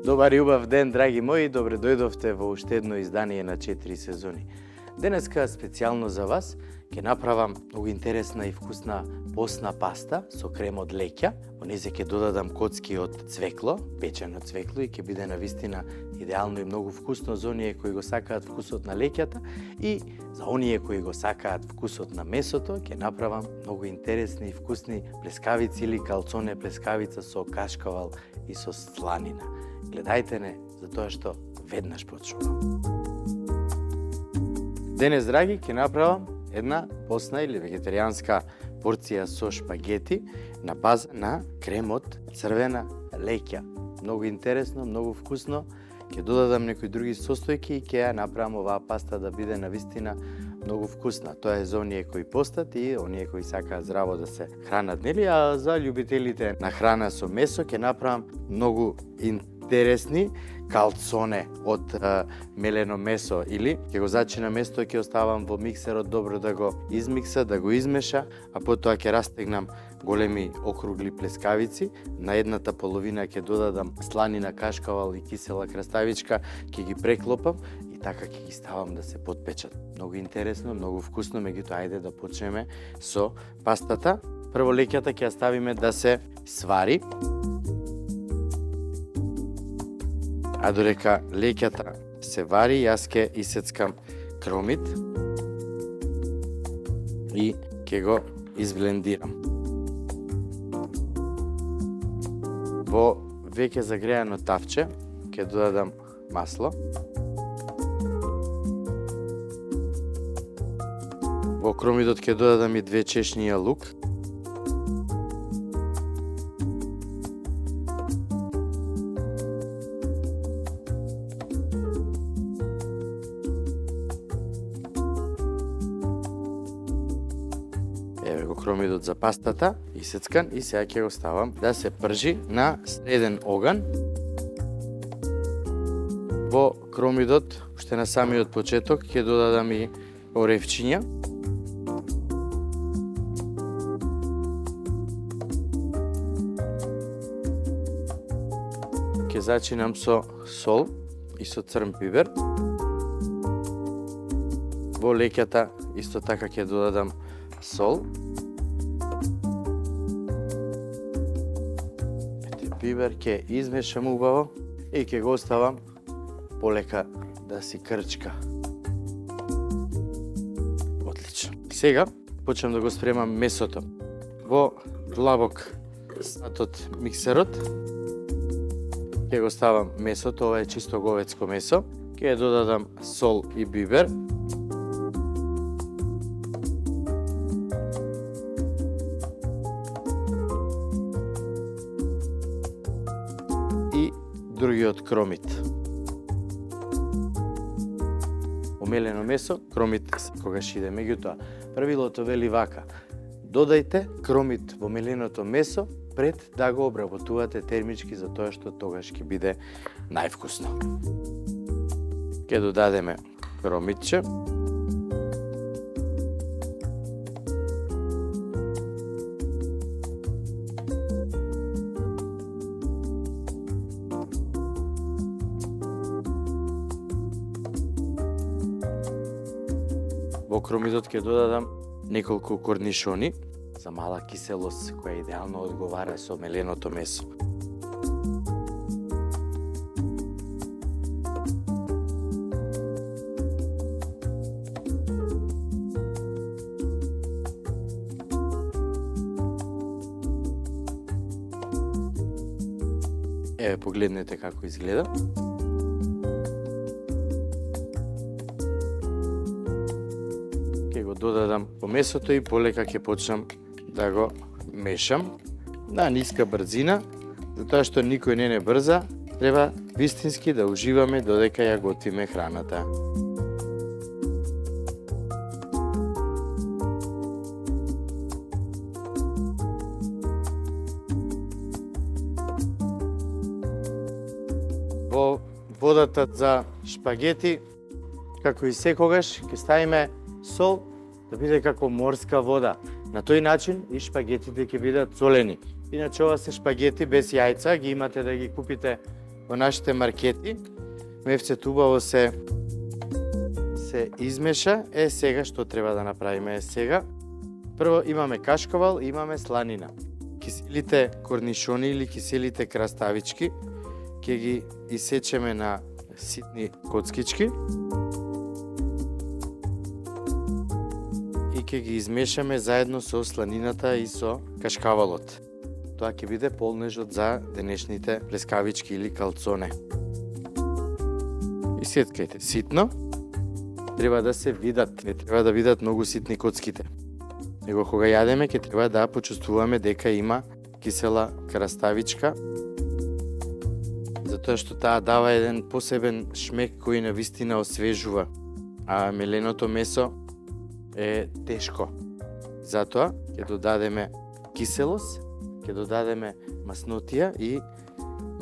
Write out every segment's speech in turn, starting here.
Добар и убав ден, драги мои, добре дојдовте во уште едно издание на 4 сезони. Денеска специјално за вас ќе направам многу интересна и вкусна постна паста со крем од леќа. Во незе ќе додадам коцки од цвекло, печено цвекло и ќе биде навистина идеално и многу вкусно за оние кои го сакаат вкусот на леќата и за оние кои го сакаат вкусот на месото ќе направам многу интересни и вкусни плескавици или калцоне плескавица со кашкавал и со сланина. Гледајте не, затоа што веднаш почнувам. Денес, драги, ќе направам една постна или вегетаријанска порција со шпагети на база на крем од црвена леќа. Многу интересно, многу вкусно. Ќе додадам некои други состојки и ќе ја направам оваа паста да биде навистина многу вкусна. Тоа е за оние кои постат и оние кои сакаат здраво да се хранат, нели? А за љубителите на храна со месо ќе направам многу интересни калцоне од мелено месо или ќе го зачинам место и ќе оставам во миксерот добро да го измикса, да го измеша, а потоа ќе растегнам големи округли плескавици. На едната половина ќе додадам сланина, кашкавал и кисела краставичка, ќе ги преклопам и така ќе ги ставам да се потпечат. Многу интересно, многу вкусно, меѓутоа ајде да почнеме со пастата. Прво леќата ќе ја ставиме да се свари. А додека леќата се вари, јас ќе исецкам кромит и ќе го изблендирам. Во веќе загреано тавче ќе додадам масло. Во кромитот ќе додадам и 2 чешњи лук. Еве го кромидот за пастата, исецкан, и сега ќе го ставам да се пржи на среден оган. Во кромидот, уште на самиот почеток, ќе додадам и оревчиња. Ќе зачинам со сол и со црн пибер. Во леќата исто така ќе додадам сол, пибер, ќе измешам убаво и ќе го оставам полека да си крчка. Одлично. Сега почнам да го спремам месото. Во длабок сатот миксерот ќе го ставам месото, ова е чисто говедско месо. Ќе додадам сол и бибер. Другиот кромит. Омелено месо, кромит секогаш иде. Меѓутоа, правилото вели вака: додајте кромит во меленото месо пред да го обработувате термички, затоа што тогаш ќе биде највкусно. Ќе додадеме кромитче. Во кромитот ќе додадам неколку корнишони за мала киселост која идеално одговара со меленото месо. Еве, погледнете како изгледа. Ќе го додадам во месото и полека ќе почнам да го мешам на ниска брзина, затоа што никој не брза, треба вистински да уживаме додека ја готвиме храната. Во водата за шпагети, како и секогаш, ќе ставиме сол да биде како морска вода. На тој начин и шпагетите ќе бидат солени. Иначе ова се шпагети без јајца, ги имате да ги купите во нашите маркети. Мефцето убаво се измеша. Сега што треба да направиме сега? Прво имаме кашкавал и имаме сланина. Киселите корнишони или киселите краставички ќе ги исечеме на ситни коцкички и ќе ги измешаме заедно со сланината и со кашкавалот. Тоа ќе биде полнежот за денешните плескавички или калцоне. Исеткајте ситно. Треба да се видат, не треба да бидат многу ситни коцките. Него кога јадеме ќе треба да почувствуваме дека има кисела краставичка, затоа што таа дава еден посебен шмек кој навистина освежува, а меленото месо е тешко. Затоа ќе додадеме киселост, ќе додадеме маснотија и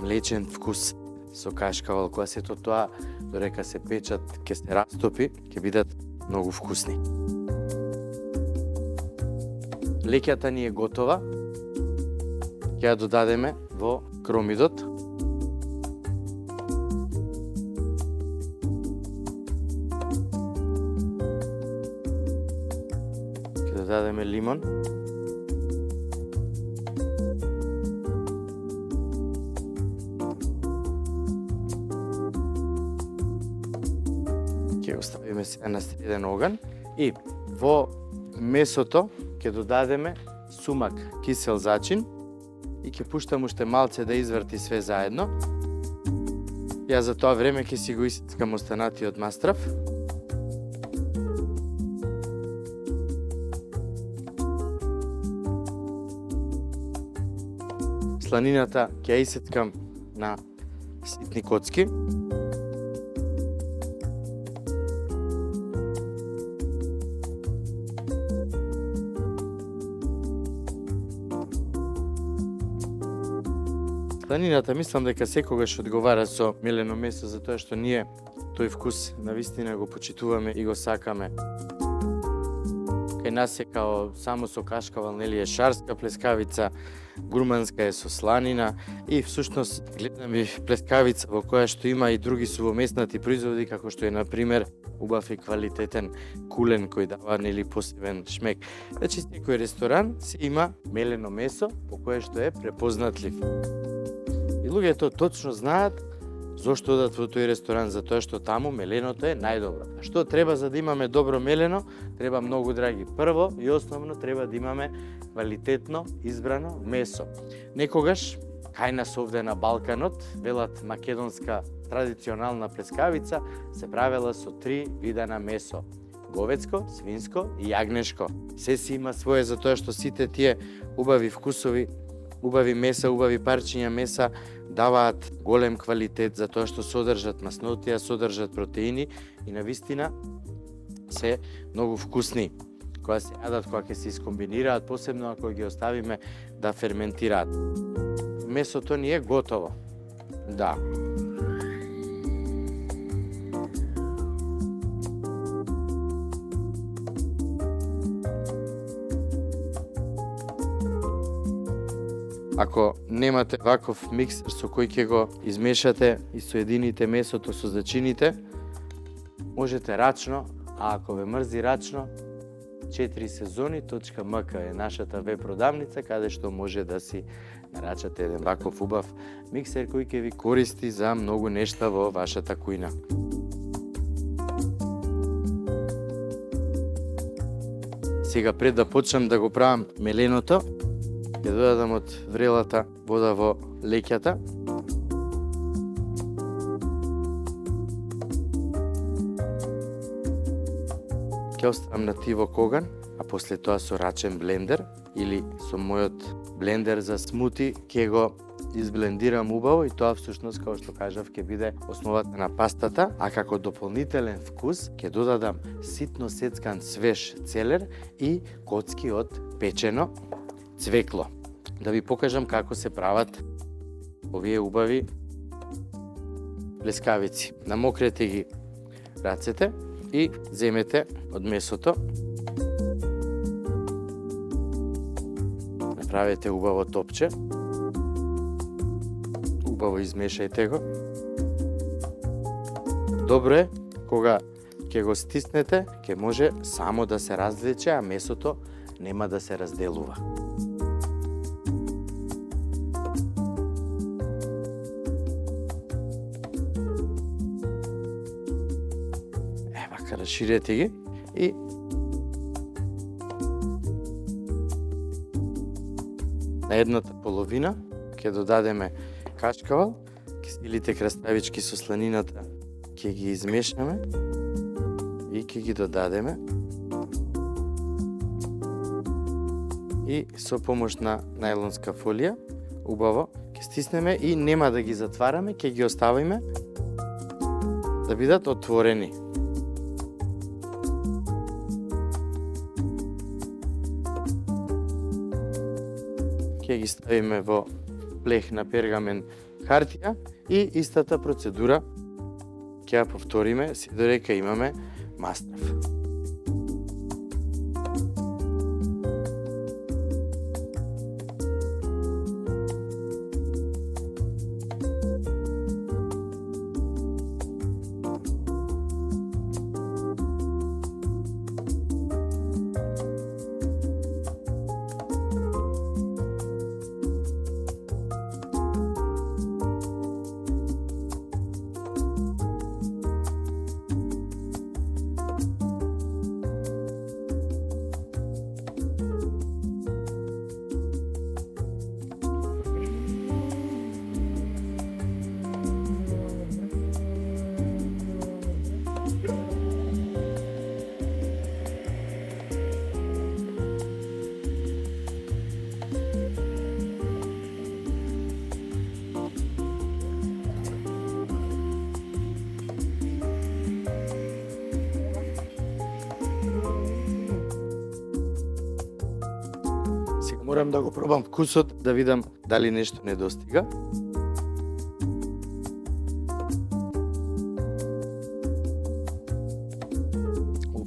млечен вкус со кашкавал, кога сето тоа дорека се печат, ќе се растопи, ќе бидат многу вкусни. Леќата ни е готова. Ќе ја додадеме во кромидот. Ќе додадеме лимон. Ќе оставиме сега на среден оган и во месото ќе додадеме сумак кисел зачин и ќе пуштам уште малце да изврти све заедно. Ја за тоа време ќе си го исецкам останатиот мастрав. Сланината ќе ја исецкам на ситни коцки. Сланината мислам дека секогаш одговара со мелено месо, затоа што ние тој вкус навистина го почитуваме и го сакаме. Кај нас е као само со кашкавал, нели е шарска плескавица, гурманска е со сланина и всушност гледам и плескавица во која што има и други сувомеснати производи, како што е на пример убав и квалитетен кулен кој дава нели посебен шмек. Значи секој ресторан си има мелено месо по кое што е препознатлив. И луѓето точно знаат зошто одат во тој ресторан, затоа што таму меленото е најдобро. А што треба за да имаме добро мелено? Треба многу драги. Прво и основно треба да имаме квалитетно избрано месо. Некогаш кај нас овде на Балканот, велат македонска традиционална плескавица, се правела со 3 вида на месо: говецко, свинско и јагнешко. Се си има свое, затоа што сите тие убави вкусови, убави меса, убави парчиња меса даваат голем квалитет, затоа што содржат маснотија, содржат протеини и навистина се многу вкусни кога се јадат, кога ќе се искомбинираат, посебно ако ги оставиме да ферментираат. Месото ни е готово. Да. Ако немате ваков миксер со кој ќе го измешате и соедините месото со зачините, можете рачно, а ако ве мрзи рачно, 4сезони.mk е нашата веб продавница, каде што може да си нарачате еден ваков убав миксер кој ќе ви користи за многу нешта во вашата кујна. Сега пред да почнам да го правам меленото, ќе додадам од врелата вода во леќата. Ќе оставам на тиво коган, а после тоа со рачен блендер или со мојот блендер за смути ќе го изблендирам убаво и тоа всушност, како што кажав, ќе биде основата на пастата, а како дополнителен вкус ќе додадам ситно сецкан свеж целер и коцки од печено цвекло. Да ви покажам како се прават овие убави плескавици. Намокрете ги рацете и земете од месото. Направете убаво топче. убаво измешајте го. Добро е, кога ќе го стиснете, ќе може само да се развлече, а месото нема да се разделува. Вака расширете ги и на едната половина ќе додадеме качкавал, киселите краставички со сланината ќе ги измешаме и ќе ги додадеме. И со помош на најлонска фолија убаво ќе стиснеме и нема да ги затвараме, ќе ги оставиме да бидат отворени. Ќе ги ставиме во плех на пергамен хартија и истата процедура ќе ја повториме се додека имаме мастрав. Сега морам да го пробам вкусот, да видам дали нешто недостига.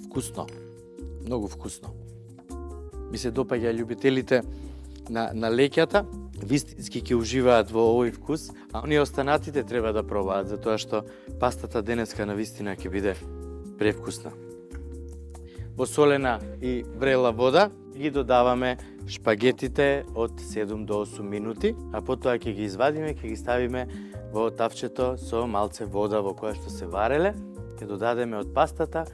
Вкусно. Многу вкусно. Ми се допаѓа, љубителите на леќата, вистински ќе уживаат во овој вкус, а оние останатите треба да пробаат, затоа што пастата денеска навистина ќе биде превкусна. Во солена и врела вода ги додаваме шпагетите од 7 до 8 минути, а потоа ќе ги извадиме, ќе ги ставиме во тавчето со малце вода во која што се вареле, ќе додадеме од пастата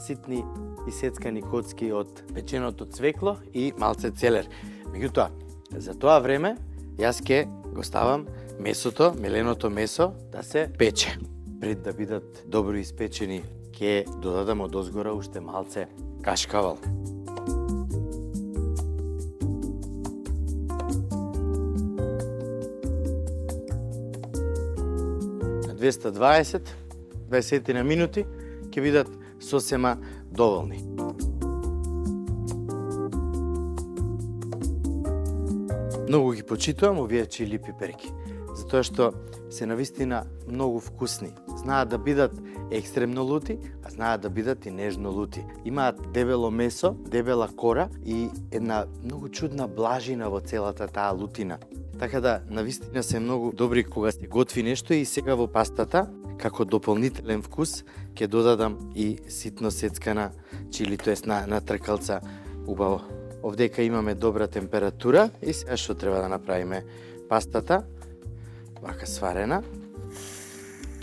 ситни исецкани коцки од печеното цвекло и малце целер. Меѓутоа, за тоа време јас ќе го ставам месото, меленото месо да се пече. Пред да бидат добро испечени, ќе додадам од озгора уште малце кашкавал. На 220 на минути ќе бидат сосема доволни. Многу ги почитувам овие чили пиперки, затоа што се навистина многу вкусни. Знаат да бидат екстремно лути, а знаат да бидат и нежно лути. Имаат дебело месо, дебела кора и една многу чудна блажина во целата таа лутина. Така да, навистина се многу добри кога се готви нешто и сега во пастата, како дополнителен вкус, ќе додадам и ситно сецкана чили, тоест на тркалца убаво. Овдека имаме добра температура и сега што треба да направиме пастата, вака сварена,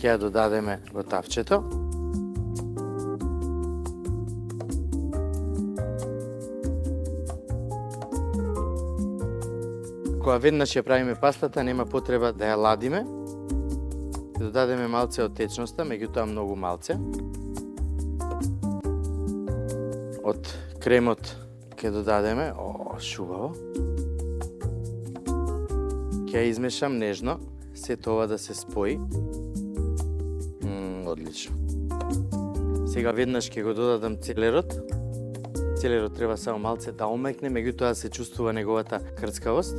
ќе ја додадеме во тавчето. Кога веднаш ја правиме пастата, нема потреба да ја ладиме. Ќе додадеме малце од течноста, меѓутоа многу малце. Од кремот ќе додадеме, шубаво. Ќе ја измешам нежно, сето ова да се спои. Одлично. Сега веднаш ќе го додадам целерот. Целерот треба само малце да омекне, меѓутоа се чувствува неговата крцкавост.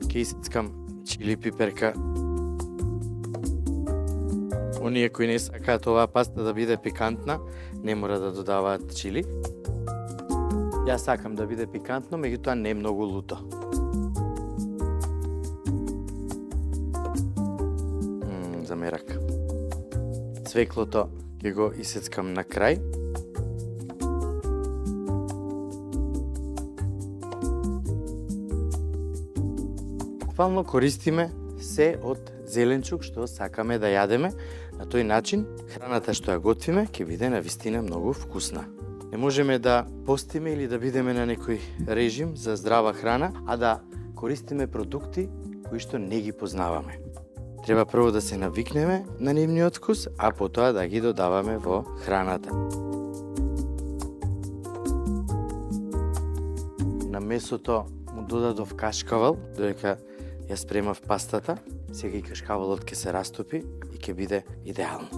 Ќе исцкам чили пиперка. Оние кои не сакаат оваа паста да биде пикантна, не мора да додаваат чили. Јас сакам да биде пикантно, меѓутоа не многу луто. за мерак. Цвеклото ќе го исецкам на крај. Буквално користиме се од зеленчук што сакаме да јадеме. На тој начин храната што ја готвиме ќе биде навистина многу вкусна. Не можеме да постиме или да бидеме на некој режим за здрава храна, а да користиме продукти кои што не ги познаваме. Треба прво да се навикнеме на нивниот вкус, а потоа да ги додаваме во храната. На месото му додадов кашкавал, додека ја спремав пастата. Сега и кашкавалот ќе се растопи и ќе биде идеално.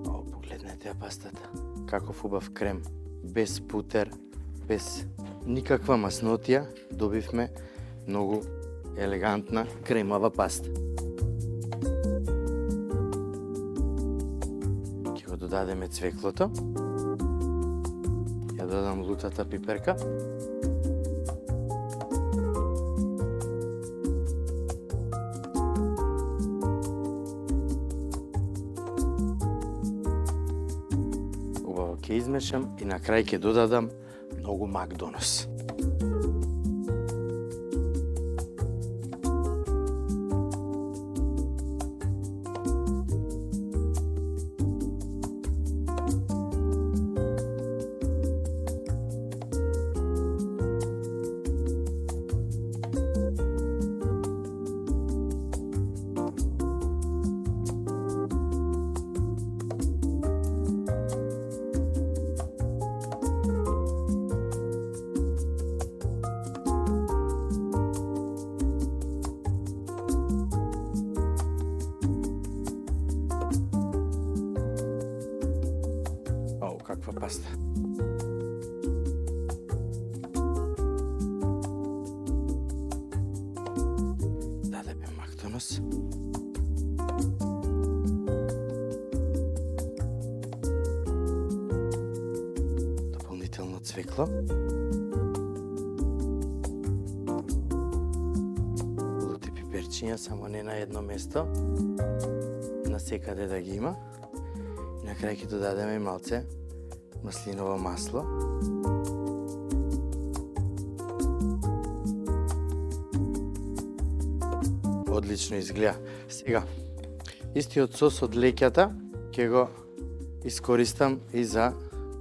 О, погледнете ја пастата. Каков убав крем, без путер, без никаква маснотија, добивме многу елегантна кремава паста. Ќе го додадеме цвеклото. Ја додам лутата пиперка. Ќе измешам и на крај ќе додадам многу макдонос. Каква паста. Дадеме макдонос. Дополнително цвекло. Лути пиперчиња, само не на едно место. Насекаде да ги има. И на крај ќе додадеме малце маслиново масло. Одлично изгледа. Сега, истиот сос од леќата ќе го искористам и за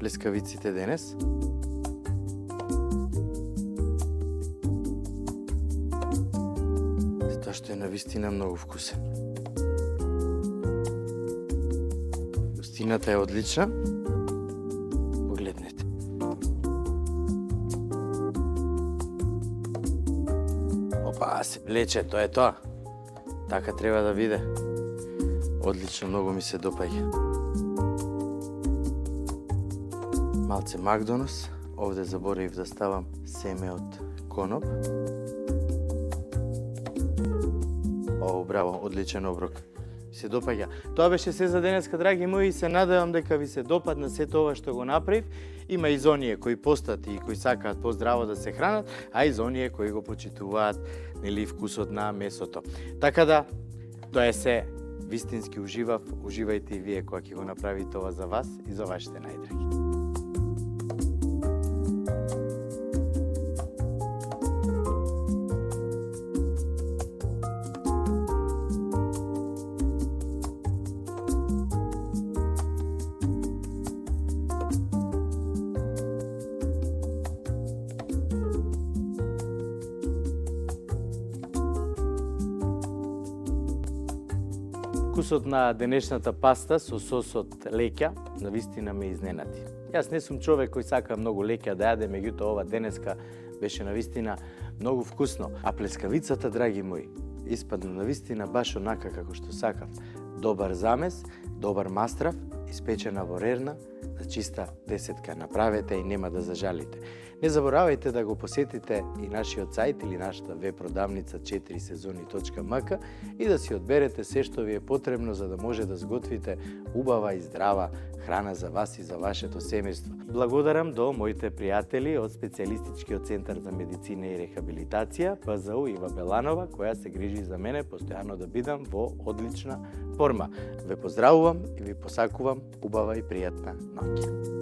плескавиците денес. Тоа што е навистина многу вкусен. Густината е одлична. Погледнете. Опа, се влече, тоа е тоа. Така треба да биде. Одлично, многу ми се допаѓа. Малце макдонос. Овде заборавив да ставам семе од коноп. О, браво, одличен оброк. Се допаѓа. Тоа беше се за денеска, драги мои, и се надевам дека ви се допадна сето ова што го направив. Има и за оние кои постат и кои сакаат поздраво да се хранат, а и за оние кои го почитуваат, нели, вкусот на месото. Така да, тоа е се вистински уживав, уживајте и вие кога ќе го направите ова за вас и за вашите најдраги. Вкусот на денешната паста со сосот леќа навистина ме изненади. Јас не сум човек кој сака многу леќа да јаде, меѓутоа ова денеска беше навистина многу вкусно. А плескавицата, драги мои, испадна навистина баш онака како што сакав. Добар замес, добар мастрав испечена во рерна, за чиста десетка. Направете и нема да зажалите. Не заборавајте да го посетите и нашиот сајт или нашата веб продавница 4сезони.mk и да си одберете се што ви е потребно за да може да сготвите убава и здрава храна за вас и за вашето семејство. Благодарам до моите пријатели од Специјалистичкиот центар за медицина и рехабилитација ПЗУ Ива Беланова, која се грижи за мене постојано да бидам во одлична форма. Ве поздравувам и ви посакувам убава и пријатна ноќ.